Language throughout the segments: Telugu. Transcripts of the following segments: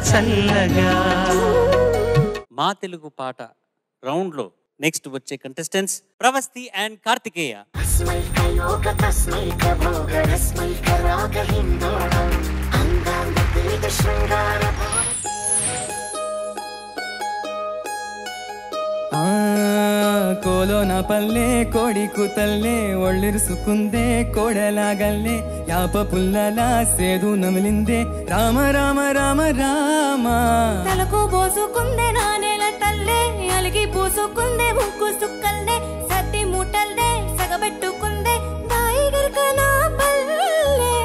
చల్లగా. మా తెలుగు పాట రౌండ్ లో నెక్స్ట్ వచ్చే కంటెస్టెంట్స్ ప్రవస్తి అండ్ కార్తికేయ. ಕೋಲೋನ ಪಲ್ಲೆ ಕೋಡಿ ಕೂತಲ್ಲೇ ಒಳ್ಳಿರಿಸುಕುಂದೆ ಕೋಡಲಾಗಲ್ಲೇ ಯಾಪ ಪುಲ್ಲಲ ಸೇದು ನಮಲಿಂದೆ ರಾಮ ರಾಮ ರಾಮ ರಾಮ తలకు పోసుకుందే నానేల తల్లే అలిగి పూసుకుందే ముక్కు సుక్కల్దే సత్తి మూటల్దే సగబెట్టుకుందే దాయి గర్కన పల్లె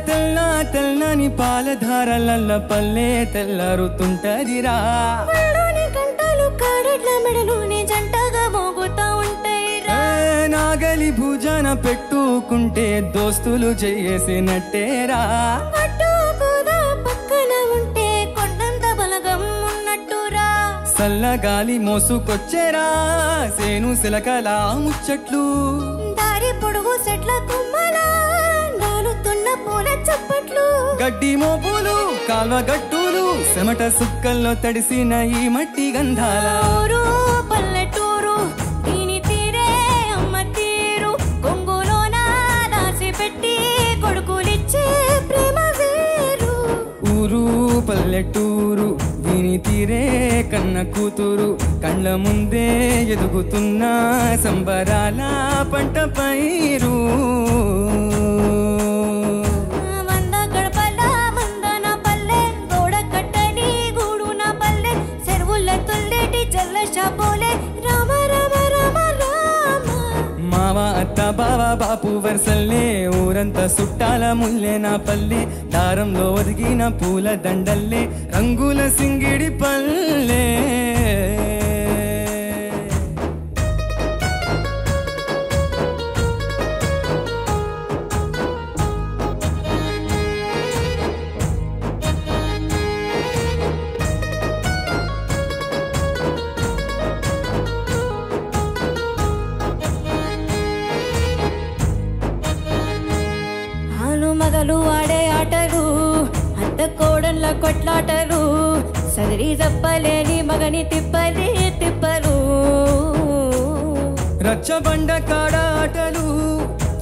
తెల్ల తెల్లని పాలధారలల్ల పల్లె తెల్లరుతుంటదిరా పళ్ళోని గంటలు కాడెడ్ల మెడలోని జంటగా మోగుతా ఉంటాయిరా నాగలి భుజాన పెట్టుకుంటే దోస్తులు చేసినట్టేరా పట్టుకోదా పక్కన ఉంటే కొండంత బలగం ఉన్నట్టురా చల్లగాలి మోసుకొచ్చేరా సేను సిలకలా ముచ్చట్లు దారి పొడుగు సెట్ల కుమ్మలా నాలుతున్న పూల చప్పట్లు గడ్డి మోపులు కాల్వ గట్టులు చెమట సుక్కల్లో తడిసిన ఈ మట్టి గంధాల ఊరు పల్లెటూరు దీని తీరే అమ్మ తీరు కొంగులోన దాసి పెట్టి కొడుకులిచ్చే ప్రేమ వేరు ఊరు పల్లెటూరు దీని తీరే కన్న కూతురు కళ్ళ ముందే ఎదుగుతున్న సంబరాల పంట పైరు వంద గడపల మందన పల్లె గోడ కట్టని గూడున పల్లె చెరువుల తుల్లేటి జల్ల షాపోలే రామ రామ రామ రామ మావ అత్త బావ బాపు వరసల్లే ఊరంతా సుట్టాల ముల్లే నా పల్లె దారంలో ఒదిగిన పూల దండల్లే రంగుల సింగిడి పల్లె ఆలు మగలు ఆడే ఆటలు అత్త కోడళ్ళ కొట్లాటలు సదిరి తప్పలేని మగని తిప్పలే తిప్పలు రచ్చబండ కాడ ఆటలు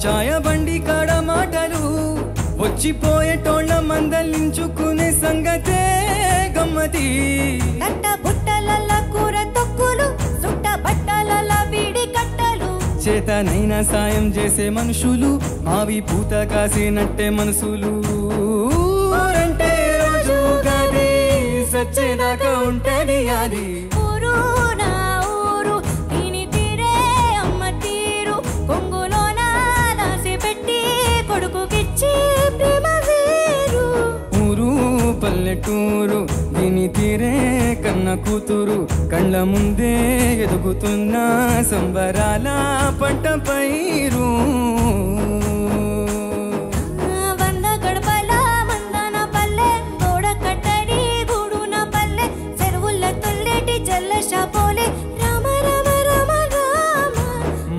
ఛాయబండి కాడ మాటలు వచ్చిపోయేటోళ్ళ మందలించుకునే సంగతే గమ్మతి కట్ట బుట్టల కూర తొక్కులు సుట్ట బట్టల వీడి కట్టలు చేతనైనా సాయం చేసే మనుషులు మావి పూత కాసినట్టే మనసులు అంటే రోజు గది సచ్చేదాకా ఉంటది అది ఊరు నా ఊరు దీని తీరే అమ్మ తీరు కొంగులోన దాసి పెట్టి కొడుకుకిచ్చి ప్రేమ వేరు ఊరు పల్లెటూరు దీని తీరే కన్న కూతురు కళ్ళ ముందే ఎదుగుతున్న సంబరాల పంట పైరు వంద గడపల మందన పల్లె గోడ కట్టని గూడున పల్లె చెరువుల తుల్లేటి జల్ల షాపోలే రామ రామ రామ రామ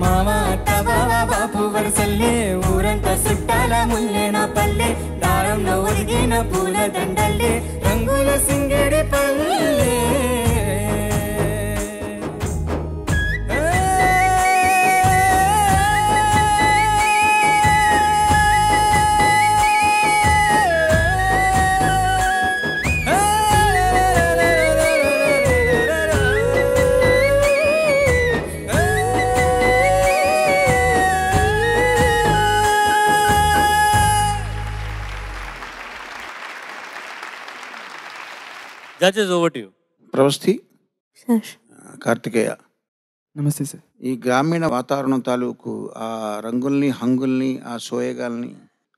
మావ అత్త బావ బాపు వరసల్లే ఊరంతా సుట్టాల ముల్లే నా పల్లె దారంలో ఒదిగిన పూల దండల్లే రంగుల సింగడి పల్లె judges over to you. Pravasthi, Karthikeya, నమస్తే సార్. ఈ గ్రామీణ వాతావరణం తాలూకు ఆ రంగుల్ని హంగుల్ని ఆ సోయగాల్ని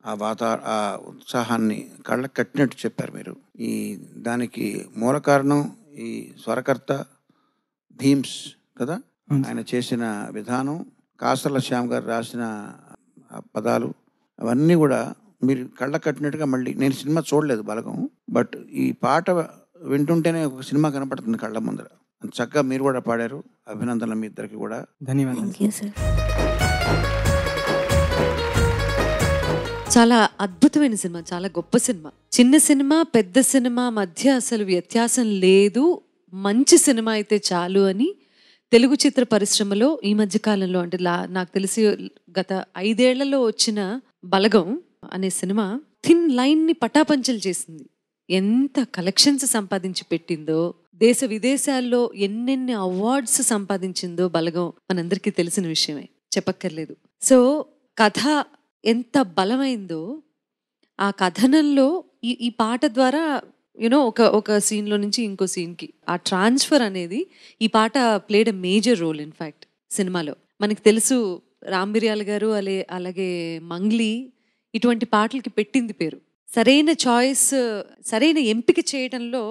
ఆ ఉత్సాహాన్ని కళ్ళకు కట్టినట్టు చెప్పారు మీరు. ఈ దానికి మూల కారణం ఈ స్వరకర్త భీమ్స్ కదా, ఆయన చేసిన విధానం, కాసర్ల శ్యామ్ గారు రాసిన పదాలు అవన్నీ కూడా మీరు కళ్ళ కట్టినట్టుగా. మళ్ళీ నేను సినిమా చూడలేదు బలగం, బట్ ఈ పాట వింటుంటేనే ఒక సినిమా కనపడుతుంది కళ్ళ ముందర. చక్కగా మీరు కూడా పాడారు. అభినందనలు మీ ఇద్దరికి కూడా. ధన్యవాదాలు. చాలా అద్భుతమైన సినిమా, చాలా గొప్ప సినిమా. చిన్న సినిమా పెద్ద సినిమా మధ్య అసలు వ్యత్యాసం లేదు, మంచి సినిమా అయితే చాలు అని తెలుగు చిత్ర పరిశ్రమలో ఈ మధ్య కాలంలో అంటే నాకు తెలిసి గత 5 ఏళ్లలో వచ్చిన బలగం అనే సినిమా థిన్ లైన్ని పటాపంచలు చేసింది. ఎంత కలెక్షన్స్ సంపాదించి పెట్టిందో, దేశ విదేశాల్లో ఎన్నెన్ని అవార్డ్స్ సంపాదించిందో బలగం మనందరికీ తెలిసిన విషయమే, చెప్పక్కర్లేదు. సో కథ ఎంత బలమైందో ఆ కథనంలో ఈ పాట ద్వారా ఒక సీన్లో నుంచి ఇంకో సీన్కి ఆ ట్రాన్స్ఫర్ అనేది ఈ పాట played a major role in fact సినిమాలో. మనకి తెలుసు రామ్ మిరియాల గారు అలాగే మంగ్లీ ఇటువంటి పాటలకి పెట్టింది పేరు. సరైన చాయిస్, సరైన ఎంపిక చేయడంలో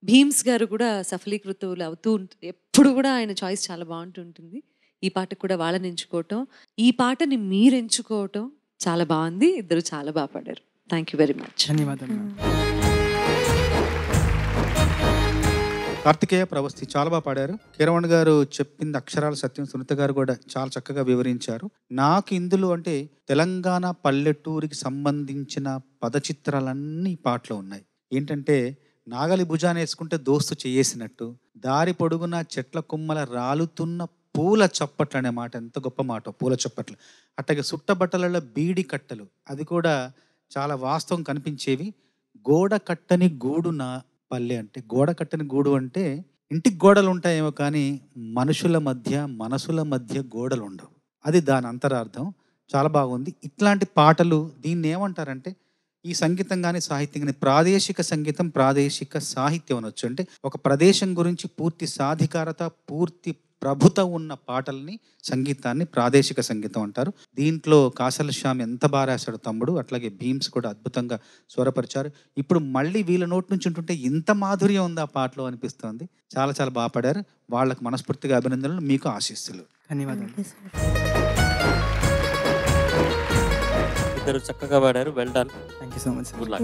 భీమ్స్ గారు కూడా సఫలీకృతులు అవుతూ ఎప్పుడు కూడా ఆయన చాయిస్ చాలా బాగుంటుంటుంది. ఈ పాటకు కూడా వాళ్ళని ఎంచుకోవటం, ఈ పాటని మీరు ఎంచుకోవటం చాలా బాగుంది. ఇద్దరు చాలా బాగా పాడారు. Thank you very much. ధన్యవాదాలు. కార్తికేయ ప్రవస్తి చాలా బాగా పాడారు. కీరవాణి గారు చెప్పింది అక్షరాల సత్యం. సునీత గారు కూడా చాలా చక్కగా వివరించారు. నాకు ఇందులో అంటే తెలంగాణ పల్లెటూరికి సంబంధించిన పదచిత్రాలన్నీ ఈ పాటలో ఉన్నాయి. ఏంటంటే నాగలి భుజాన్ని వేసుకుంటే దోస్తు చేసినట్టు, దారి పొడుగున చెట్ల కొమ్మల రాలుతున్న పూల చప్పట్లు అనే మాట ఎంత గొప్ప మాట, పూల చప్పట్లు. అట్లాగే సుట్టబట్టలలో బీడి కట్టలు, అది కూడా చాలా వాస్తవం కనిపించేవి. గోడ కట్టని గూడు నా పల్లె అంటే, గోడ కట్టని గూడు అంటే ఇంటికి గోడలు ఉంటాయేమో కానీ మనుషుల మధ్య మనసుల మధ్య గోడలు ఉండవు. అది దాని అంతరార్థం. చాలా బాగుంది. ఇట్లాంటి పాటలు దీన్ని ఏమంటారంటే ఈ సంగీతం కానీ సాహిత్యం కానీ ప్రాదేశిక సంగీతం, ప్రాదేశిక సాహిత్యం అనొచ్చు. అంటే ఒక ప్రదేశం గురించి పూర్తి సాధికారత, పూర్తి ప్రభుత ఉన్న పాటల్ని, సంగీతాన్ని ప్రాదేశిక సంగీతం అంటారు. దీంట్లో కాసల శ్యామ్ ఎంత బాగా రాశాడు తమ్ముడు, అట్లాగే భీమ్స్ కూడా అద్భుతంగా స్వరపరిచారు. ఇప్పుడు మళ్ళీ వీళ్ళ నోటి నుంచి ఉంటుంటే ఇంత మాధుర్యం ఉంది ఆ పాటలో అనిపిస్తుంది. చాలా చాలా బాగా పాడారు. వాళ్ళకు మనస్ఫూర్తిగా అభినందనలు, మీకు ఆశీస్సులు. ధన్యవాదాలు. ఇద్దరు చక్కగా పాడారు. Well done. Thank you so much. Good luck.